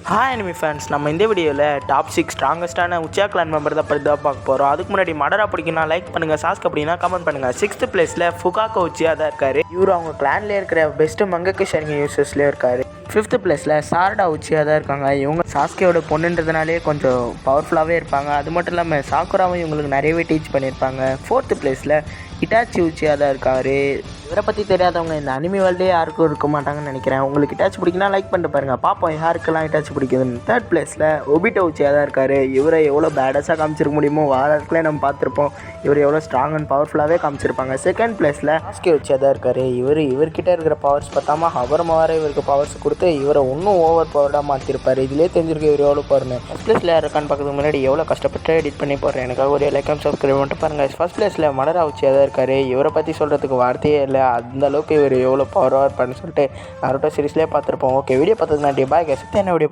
Hi enemy fans, நம்ம இந்த வீடியோவில் டாப் 6 ஸ்ட்ராங்கஸ்டான உச்சியா கிளான் மெம்பர் தான் பற்றி தான் பார்க்க போகிறோம். அதுக்கு முன்னாடி மடரா பிடிக்குன்னா லைக் பண்ணுங்கள், சாஸ்க் அப்படின்னா கமெண்ட் பண்ணுங்கள். 6th பிளேஸில் ஃபுகாக்கோ உச்சியா தான் இருக்கார். இவர் அவங்க கிளான்லேயே இருக்கிற பெஸ்ட்டு மங்கக்கு ஷரிங்க யூசர்ஸ்லேயே இருக்கார். 5th பிளேஸில் சாரடா உச்சியா தான் இருக்காங்க. இவங்க சாஸ்கேயோட பொண்ணுன்றதுனாலே கொஞ்சம் பவர்ஃபுல்லாகவே இருப்பாங்க. அது மட்டும் இல்லாமல் சாக்குராவும் இவங்களுக்கு நிறையவே டீச் பண்ணியிருப்பாங்க. 4th பிளேஸில் இட்டாச்சி உச்சியா தான் இருக்கார். இவரை பற்றி தெரியாதவங்க இந்த அனிமி வேர்ல்டே யாருக்கும் இருக்க மாட்டாங்கன்னு நினைக்கிறேன். உங்களுக்கு இட்டாச்சி பிடிக்குன்னா லைக் பண்ணிட்டு பாருங்கள், பார்ப்போம் யாருக்கெல்லாம் இட்டாச்சி பிடிக்குதுன்னு. 3rd பிளேஸில் ஒபிட்டோ உச்சியா தான் இருக்கார். இவரை எவ்வளோ பேடஸாக காமிச்சிருக்க முடியுமோ வாரத்துலேயே நம்ம பார்த்துருப்போம். இவர் எவ்வளோ ஸ்ட்ராங் அண்ட் பவர்ஃபுல்லாகவே காமிச்சிருப்பாங்க. 2nd பிளேஸில் சாஸ்கே உச்சியா தான் இருக்கார். இவர்கிட்ட இருக்கிற பவர்ஸ் பார்த்தாமல் அப்புறமா வர இவருக்கு பவர்ஸ் கொடுத்து இவரை இன்னும் ஓவர் பவர்டாக மாற்றிருப்பார். இதிலே தெரிஞ்சிருக்கு இவர் எவ்வளோ பவர்னு. 1st பிளேஸில் இருக்கான்னு பார்க்கறதுக்கு முன்னாடி எவ்வளோ கஷ்டப்பட்டு எடிட் பண்ணி போடுறேன். எனக்காக ஒரு லைக் அண்ட் சப்ஸ்கிரைப் பண்ணிட்டு பாருங்கள். 1st பிளேஸில் மடரா உச்சியா தான் இருக்கார். இவரை பற்றி சொல்கிறதுக்கு வார்த்தையே இல்லை. அந்த அளவுக்கு இவர் எவ்வளோ பவர் இருப்பார்னு சொல்லிட்டு நருட்டோ சீரிஸ்லேயே பார்த்துருப்போம். ஓகே, வீடியோ பார்த்ததுக்கு நன்றி. Bye guys. என்ன வீடியோ